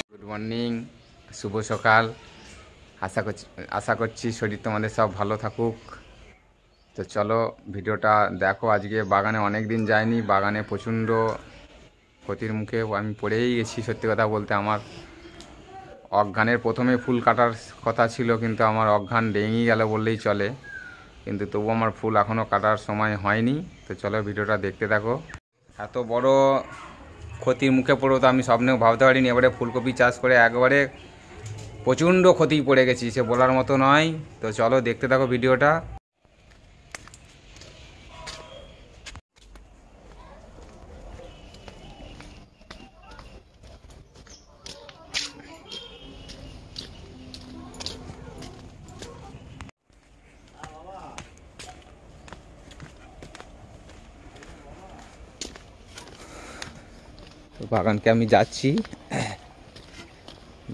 Good morning, শুভ সকাল। আশা করছি শরীর তোমাদের সব ভালো থাকুক। তো চলো ভিডিওটা দেখো। আজকে বাগানে অনেক দিন যাইনি, বাগানে প্রচণ্ড ক্ষতির মুখে আমি পড়েই গেছি। সত্যি কথা বলতে আমার অজ্ঞানের প্রথমে ফুল কাটার কথা ছিল, কিন্তু আমার অজ্ঞান ডেঙেই গেল বললেই চলে, কিন্তু তবু আমার ফুল এখনও কাটার সময় হয়নি। তো চলো ভিডিওটা দেখতে থাকো। এত বড় ক্ষতির মুখে পড়ো তো আমি স্বপ্নেও ভাবতে পারিনি। এবারে ফুলকপি চাষ করে একবারে প্রচণ্ড ক্ষতি পড়ে গেছি, সে বলার মতো নয়। তো চলো দেখতে থাকো ভিডিওটা। তো বাগানকে আমি যাচ্ছি,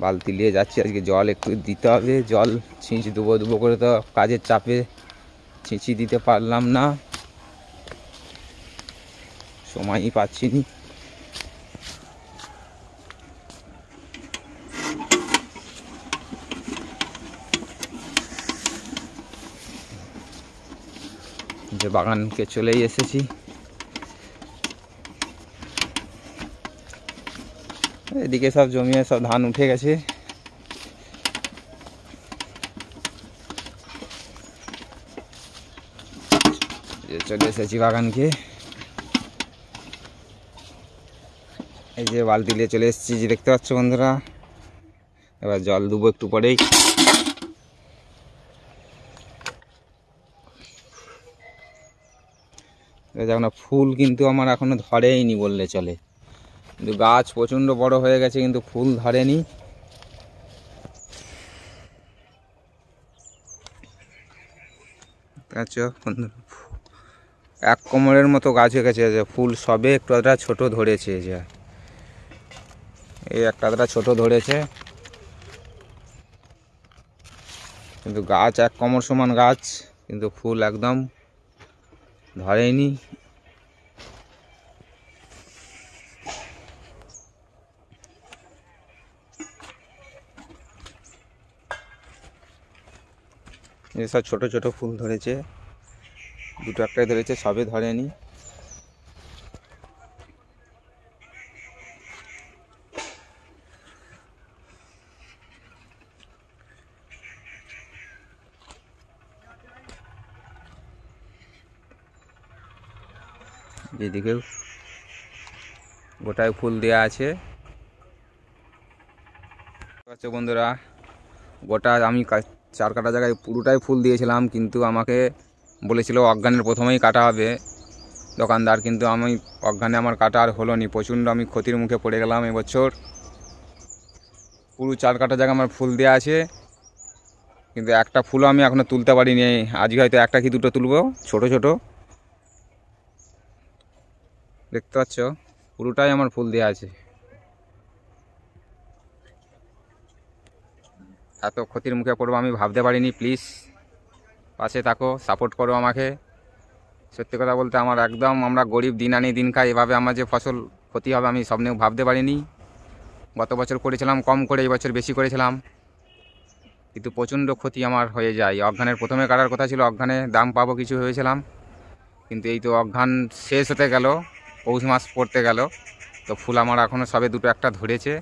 বালতি নিয়ে যাচ্ছি। আজকে জল একটু দিতে হবে, জল ছিঁচ দেবো করে তো কাজের চাপে ছিঁচি দিতে পারলাম না, সময়ই পাচ্ছি নি। যে বাগানকে চলেই এসেছি। এদিকে সব জমিয়ে সব ধান উঠে গেছে। চলে এসেছি বাগানকে। এই যে বালতি নিয়ে চলে এসেছি, যে দেখতে পাচ্ছ বন্ধুরা। এবার জল দেবো একটু পরেই। দেখো না, ফুল কিন্তু আমার এখনো ধরেইনি বললে চলে, কিন্তু গাছ প্রচণ্ড বড় হয়ে গেছে, কিন্তু ফুল ধরেনি। এক কোমরের মতো গাছ হয়ে গেছে, যে ফুল সবে একটু আধটা ছোট ধরেছে, যে এই একটা আধটা ছোট ধরেছে, কিন্তু গাছ এক কোমর সমান গাছ, কিন্তু ফুল একদম ধরেনি। এসব ছোট ছোট ফুল ধরেছে, দুটো একটাই ধরেছে, সবে ধরেনি। যেদিকেও গোটায় ফুল দেয়া আছে। আচ্ছা বন্ধুরা, গোটা আমি 4 কাটা জায়গায় পুরোটাই ফুল দিয়েছিলাম, কিন্তু আমাকে বলেছিল অজ্ঞানের প্রথমেই কাটা হবে দোকানদার, কিন্তু আমি অজ্ঞানে আমার কাটা আর হলো নি। প্রচণ্ড আমি ক্ষতির মুখে পড়ে গেলাম এবছর। পুরো 4 কাটা জায়গা আমার ফুল দেওয়া আছে, কিন্তু একটা ফুলও আমি এখনও তুলতে পারিনি। আজকে হয়তো একটা কি দুটো তুলবো, ছোট ছোট। দেখতে পাচ্ছ পুরোটাই আমার ফুল দেওয়া আছে। এত ক্ষতির মুখে পড়বো আমি ভাবতে পারিনি। প্লিজ পাশে থাকো, সাপোর্ট করো আমাকে। সত্যি কথা বলতে আমার একদম, আমরা গরিব, দিন আনি দিন খাই, এভাবে আমার যে ফসল ক্ষতি হবে আমি স্বপ্নেও ভাবতে পারিনি। গত বছর করেছিলাম কম করে, এই বছর বেশি করেছিলাম, কিন্তু প্রচণ্ড ক্ষতি আমার হয়ে যায়। অজ্ঞানের প্রথমে কাটার কথা ছিল, অজ্ঞানে দাম পাবো কিছু ভেবেছিলাম, কিন্তু এই তো অজ্ঞান শেষ হতে গেল, পৌষ মাস পড়তে গেল, তো ফুল আমার এখনও সবে দুটো একটা ধরেছে।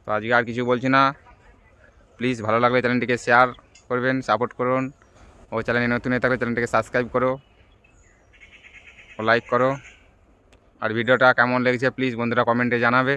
তো আজকে আর কিছু বলছি না। প্লিজ ভালো লাগলে চ্যানেলটিকে শেয়ার করবেন, সাপোর্ট করুন, ও চ্যানেলে নতুন হয়ে থাকলে চ্যানেলটিকে সাবস্ক্রাইব করো ও লাইক করো। আর ভিডিওটা কেমন লেগেছে প্লিজ বন্ধুরা কমেন্টে জানাবে।